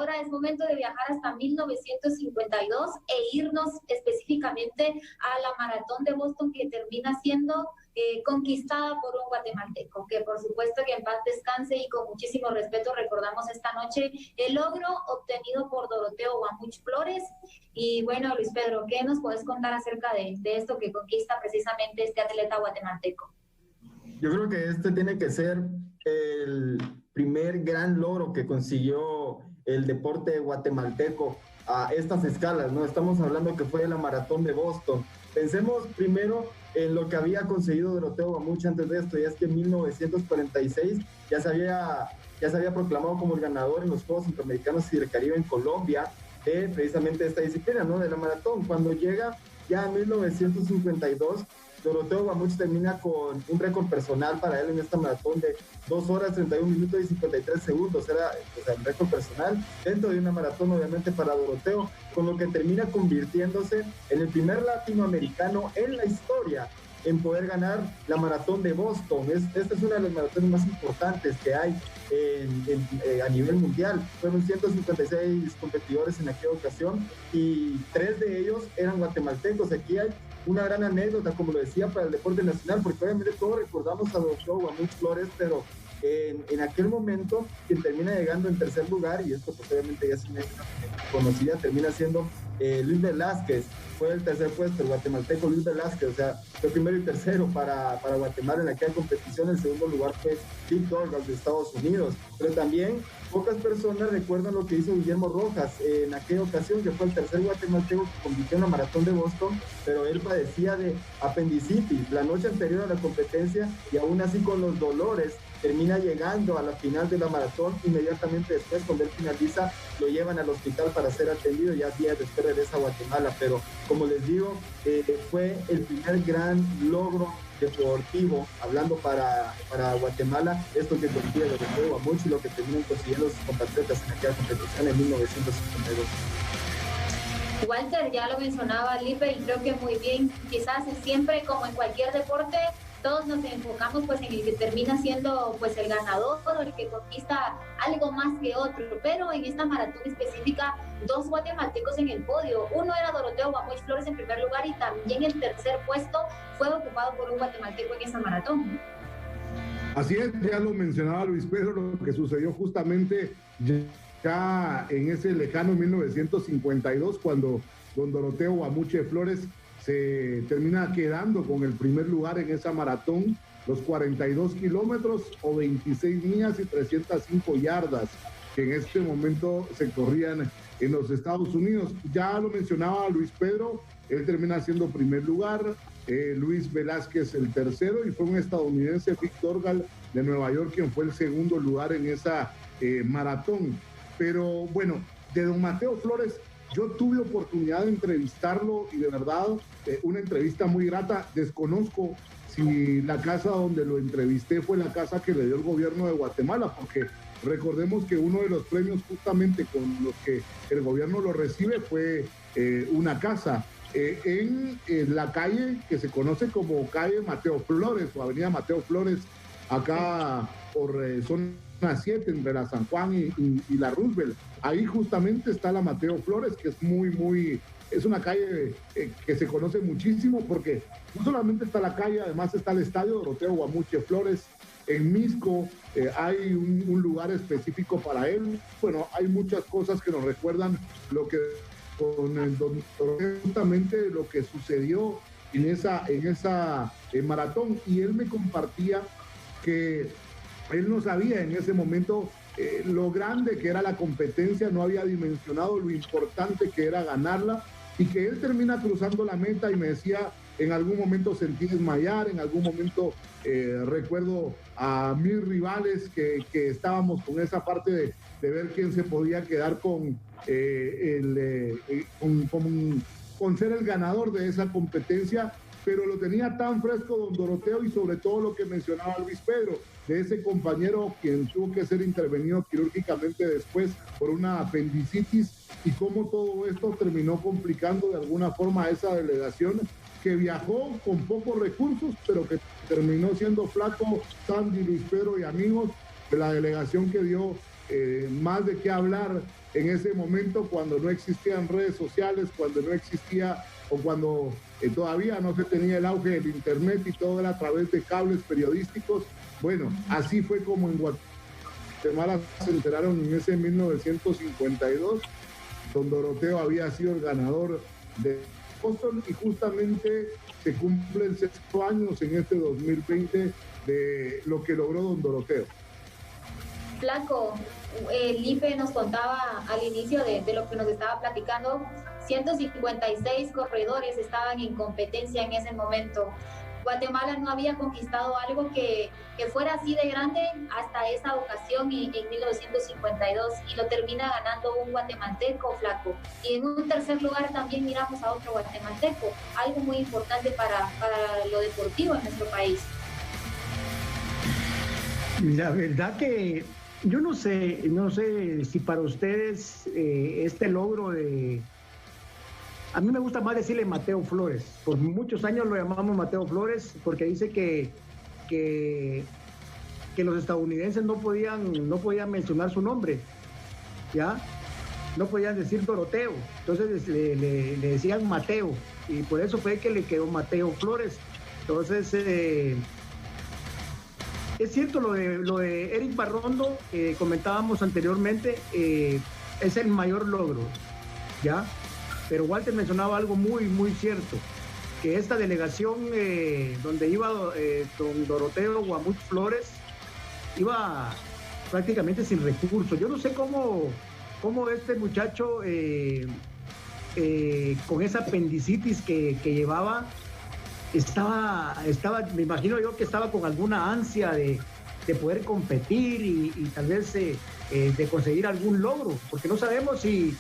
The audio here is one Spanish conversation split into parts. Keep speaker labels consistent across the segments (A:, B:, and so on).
A: ahora es momento de viajar hasta 1952 e irnos específicamente a la maratón de Boston, que termina siendo conquistada por un guatemalteco, que por supuesto que en paz descanse, y con muchísimo respeto recordamos esta noche el logro obtenido por Doroteo Guamuch Flores. Y bueno, Luis Pedro, ¿qué nos puedes contar acerca de esto que conquista precisamente este atleta guatemalteco?
B: Yo creo que este tiene que ser el primer gran logro que consiguió el deporte guatemalteco a estas escalas, ¿no? Estamos hablando que fue la maratón de Boston. Pensemos primero en lo que había conseguido Doroteo Guamuch antes de esto, y es que en 1946 ya se había proclamado como el ganador en los Juegos Centroamericanos y del Caribe en Colombia de precisamente esta disciplina, ¿no? De la maratón. Cuando llega ya en 1952, Doroteo Guamuch termina con un récord personal para él en esta maratón de 2 horas 31 minutos y 53 segundos. Era el récord personal dentro de una maratón, obviamente, para Doroteo, con lo que termina convirtiéndose en el primer latinoamericano en la historia en poder ganar la maratón de Boston. Esta es una de las maratones más importantes que hay a nivel mundial. Fueron 156 competidores en aquella ocasión y 3 de ellos eran guatemaltecos. Aquí hay una gran anécdota, como lo decía, para el deporte nacional, porque obviamente todos recordamos a Doroteo Guamuch Flores, pero en aquel momento quien termina llegando en tercer lugar, y esto pues obviamente ya es una conocida, termina siendo Luis Velázquez. Fue el tercer puesto, el guatemalteco Luis Velázquez, o sea, fue primero y tercero para Guatemala en aquella competición. El segundo lugar fue Dick Dorgal de Estados Unidos, pero también pocas personas recuerdan lo que hizo Guillermo Rojas en aquella ocasión, que fue el tercer guatemalteco que compitió en la maratón de Boston, pero él padecía de apendicitis la noche anterior a la competencia, y aún así con los dolores termina llegando a la final de la maratón. Inmediatamente después, cuando él finaliza, lo llevan al hospital para ser atendido, ya días después regresa a Guatemala. Pero como les digo, fue el primer gran logro deportivo, hablando para Guatemala, esto que consigue Doroteo Guamuch y lo que terminan consiguiendo sus compatriotas en aquella competición en 1952.
A: Walter, ya lo mencionaba Lipe, y creo que muy bien. Quizás siempre, como en cualquier deporte, todos nos enfocamos pues en el que termina siendo pues el ganador, o el que conquista algo más que otro, pero en esta maratón específica, 2 guatemaltecos en el podio. Uno era Doroteo Guamuch Flores en primer lugar, y también el tercer puesto fue ocupado por un guatemalteco en esa maratón.
C: Así es, ya lo mencionaba Luis Pedro, lo que sucedió justamente ya en ese lejano 1952, cuando don Doroteo Guamuch Flores se termina quedando con el primer lugar en esa maratón, los 42 kilómetros o 26 millas y 305 yardas que en este momento se corrían en los Estados Unidos. Ya lo mencionaba Luis Pedro, él termina siendo primer lugar, Luis Velázquez el tercero, y fue un estadounidense, Dick Dorgal de Nueva York, quien fue el segundo lugar en esa maratón. Pero bueno, de don Mateo Flores, yo tuve oportunidad de entrevistarlo, y de verdad, una entrevista muy grata. Desconozco si la casa donde lo entrevisté fue la casa que le dio el gobierno de Guatemala, porque recordemos que uno de los premios justamente con los que el gobierno lo recibe fue una casa en la calle que se conoce como calle Mateo Flores o avenida Mateo Flores, acá por zona 7, entre la San Juan y la Roosevelt. Ahí justamente está la Mateo Flores, que es es una calle que se conoce muchísimo, porque no solamente está la calle, además está el estadio Doroteo Guamuch Flores. En Misco hay un lugar específico para él. Bueno, hay muchas cosas que nos recuerdan lo que justamente lo que sucedió en esa maratón, y él me compartía que él no sabía en ese momento lo grande que era la competencia, no había dimensionado lo importante que era ganarla, y que él termina cruzando la meta y me decía, en algún momento sentí desmayar, en algún momento recuerdo a mis rivales que estábamos con esa parte de ver quién se podía quedar con ser el ganador de esa competencia, pero lo tenía tan fresco don Doroteo, y sobre todo lo que mencionaba Luis Pedro, de ese compañero quien tuvo que ser intervenido quirúrgicamente después por una apendicitis, y cómo todo esto terminó complicando de alguna forma a esa delegación que viajó con pocos recursos, pero que terminó siendo flaco. Sandy, Luis Pedro y amigos, de la delegación que dio más de qué hablar en ese momento cuando no existían redes sociales, cuando no existía o cuando todavía no se tenía el auge del internet y todo era a través de cables periodísticos. Bueno, así fue como en Guatemala se enteraron en ese 1952. Don Doroteo había sido el ganador de Boston y justamente se cumplen 6 años en este 2020 de lo que logró don Doroteo.
A: Flaco, Lipe nos contaba al inicio de lo que nos estaba platicando, 156 corredores estaban en competencia en ese momento. Guatemala no había conquistado algo que fuera así de grande hasta esa ocasión en 1952 y lo termina ganando un guatemalteco, Flaco. Y en un tercer lugar también miramos a otro guatemalteco, algo muy importante para lo deportivo en nuestro país.
D: La verdad que yo no sé si para ustedes este logro de... A mí me gusta más decirle Mateo Flores. Por muchos años lo llamamos Mateo Flores porque dice que los estadounidenses no podían mencionar su nombre, ¿ya? No podían decir Doroteo. Entonces le decían Mateo y por eso fue que le quedó Mateo Flores. Entonces... es cierto lo de Eric Barrondo, comentábamos anteriormente, es el mayor logro, ¿ya? Pero Walter mencionaba algo muy, muy cierto, que esta delegación donde iba don Doroteo Guamuch Flores, iba prácticamente sin recursos. Yo no sé cómo este muchacho, con esa apendicitis que llevaba, estaba, me imagino yo que estaba con alguna ansia de poder competir y tal vez de conseguir algún logro, porque no sabemos si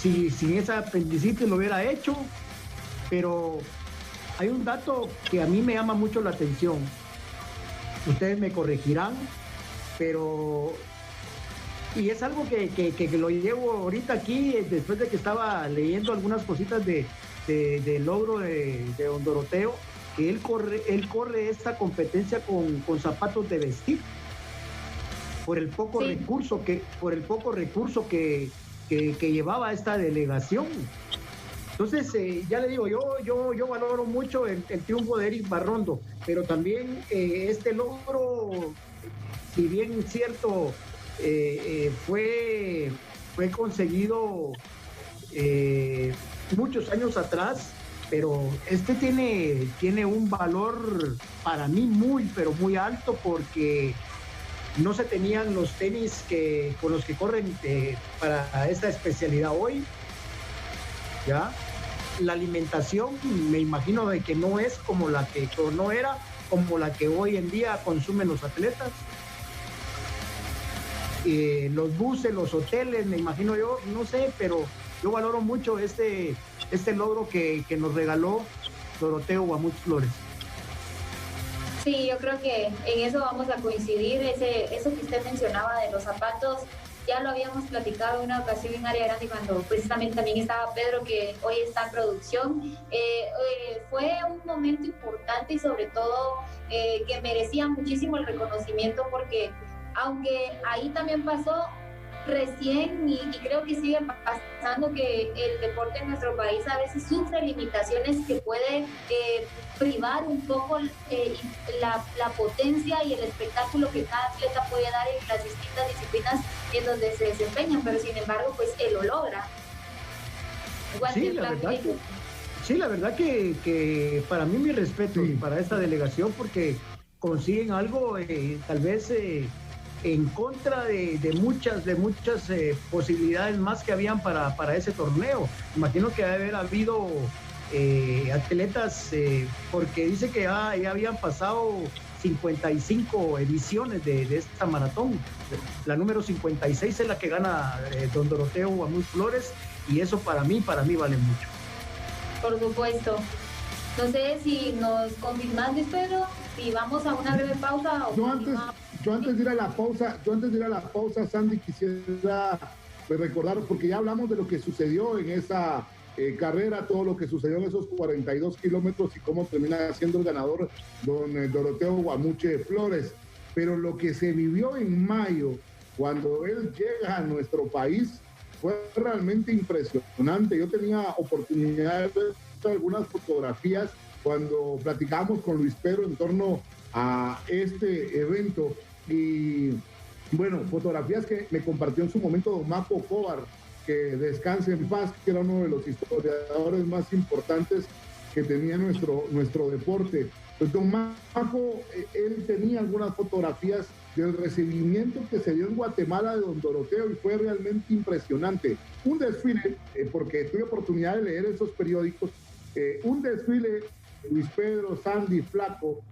D: sin esa apendicitis lo hubiera hecho, pero hay un dato que a mí me llama mucho la atención. Ustedes me corregirán, pero... Y es algo que lo llevo ahorita aquí, después de que estaba leyendo algunas cositas de logro de don Doroteo, que él corre esta competencia con zapatos de vestir por el poco recurso que llevaba esta delegación. Entonces ya le digo, yo valoro mucho el triunfo de Eric Barrondo, pero también este logro, si bien es cierto, fue conseguido muchos años atrás, pero este tiene un valor para mí muy, pero muy alto, porque no se tenían los tenis con los que corren para esta especialidad hoy, ¿ya? La alimentación, me imagino de que no es como la que no era, como la que hoy en día consumen los atletas. Los buses, los hoteles, me imagino yo, no sé, pero yo valoro mucho este logro que nos regaló Doroteo Guamuch Flores.
A: Sí, yo creo que en eso vamos a coincidir. Eso que usted mencionaba de los zapatos, ya lo habíamos platicado en una ocasión en Área Grande cuando precisamente también estaba Pedro, que hoy está en producción. Fue un momento importante y sobre todo que merecía muchísimo el reconocimiento, porque aunque ahí también pasó recién y creo que sigue pasando, que el deporte en nuestro país a veces sufre limitaciones que puede privar un poco la potencia y el espectáculo que cada atleta puede dar en las distintas disciplinas en donde se desempeñan, pero sin embargo pues él lo logra.
D: Sí, la verdad que para mí mi respeto para esta delegación, porque consiguen algo tal vez en contra de muchas posibilidades más que habían para ese torneo. Imagino que debe haber habido atletas, porque dice que ya habían pasado 55 ediciones de esta maratón. La número 56 es la que gana don Doroteo Guamuch Flores, y eso para mí vale mucho.
A: Por supuesto. No sé si nos confirmas, Pedro, si vamos a una breve pausa o
C: Yo antes de ir a la pausa, Sandy, quisiera recordar, porque ya hablamos de lo que sucedió en esa carrera, todo lo que sucedió en esos 42 kilómetros y cómo termina siendo el ganador don Doroteo Guamuch Flores. Pero lo que se vivió en mayo cuando él llega a nuestro país, fue realmente impresionante. Yo tenía oportunidad de ver algunas fotografías cuando platicamos con Luis Pedro en torno a este evento. Y bueno, fotografías que me compartió en su momento don Maco Cobar, que descanse en paz, que era uno de los historiadores más importantes que tenía nuestro deporte. Pues don Maco, él tenía algunas fotografías del recibimiento que se dio en Guatemala de don Doroteo y fue realmente impresionante. Un desfile, porque tuve oportunidad de leer esos periódicos, un desfile, Luis Pedro, Sandy, Flaco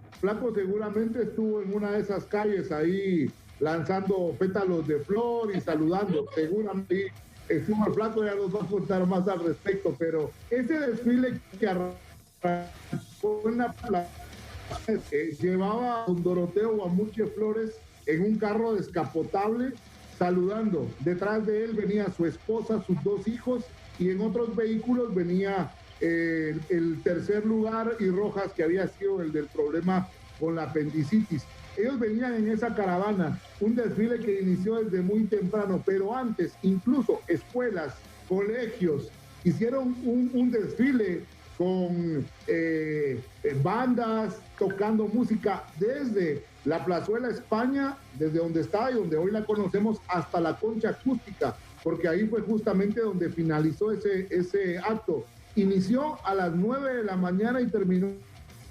C: seguramente estuvo en una de esas calles ahí lanzando pétalos de flor y saludando, seguramente estuvo el Flaco, ya nos va a contar más al respecto, pero ese desfile que arrancó en la plaza, llevaba a don Doroteo Guamuche Flores en un carro descapotable saludando. Detrás de él venía su esposa, sus 2 hijos, y en otros vehículos venía el tercer lugar y Rojas, que había sido el del problema con la apendicitis. Ellos venían en esa caravana, un desfile que inició desde muy temprano, pero antes incluso escuelas, colegios hicieron un desfile con bandas tocando música desde la Plazuela España, desde donde estaba y donde hoy la conocemos, hasta la Concha Acústica, porque ahí fue justamente donde finalizó ese acto. Inició a las 9 de la mañana y terminó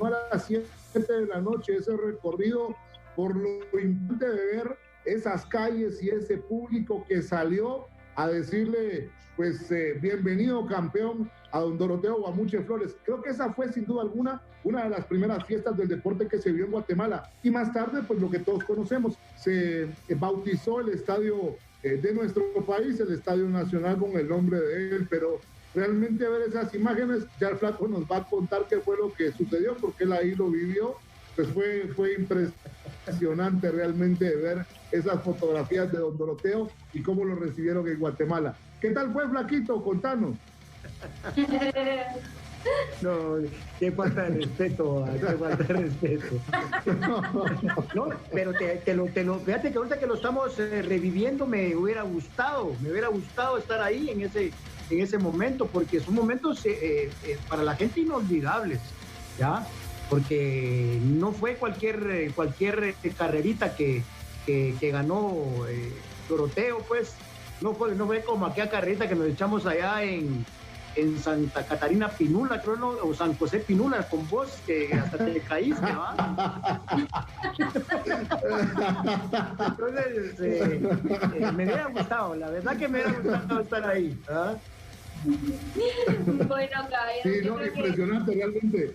C: a las 7 de la noche, ese recorrido, por lo importante de ver esas calles y ese público que salió a decirle, pues, bienvenido campeón a don Doroteo Guamuche Flores. Creo que esa fue sin duda alguna una de las primeras fiestas del deporte que se vio en Guatemala. Y más tarde, pues lo que todos conocemos, se bautizó el estadio de nuestro país, el Estadio Nacional, con el nombre de él, pero realmente ver esas imágenes, ya el Flaco nos va a contar qué fue lo que sucedió, porque él ahí lo vivió. Pues fue impresionante realmente ver esas fotografías de don Doroteo y cómo lo recibieron en Guatemala. ¿Qué tal fue, Flaquito? Contanos.
D: No, qué falta de respeto, qué falta de respeto. No, pero fíjate que ahorita que lo estamos reviviendo, me hubiera gustado estar ahí en ese momento, porque son momentos para la gente inolvidables, ¿ya? Porque no fue cualquier carrerita que ganó Doroteo, pues, no fue como aquella carrerita que nos echamos allá en Santa Catarina Pinula, creo, ¿no? O San José Pinula, con vos, que hasta te caíste, ¿va? Entonces, me hubiera gustado, la verdad que me hubiera gustado estar ahí, ¿verdad?
A: Bueno, caballero,
C: sí, no, impresionante, realmente.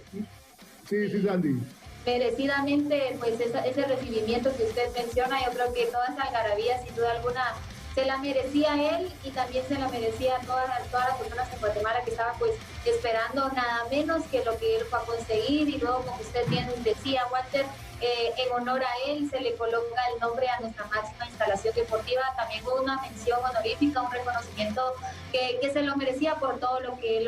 C: Sí, Sandy.
A: Merecidamente, pues ese recibimiento que usted menciona, yo creo que toda esa algarabía, sin duda alguna, se la merecía él y también se la merecía todas las personas en Guatemala que estaban pues esperando nada menos que lo que él fue a conseguir. Y luego, como usted bien decía, Walter, en honor a él se le coloca el nombre a nuestra máxima instalación deportiva, también con una mención honorífica, un reconocimiento que se lo merecía por todo lo que él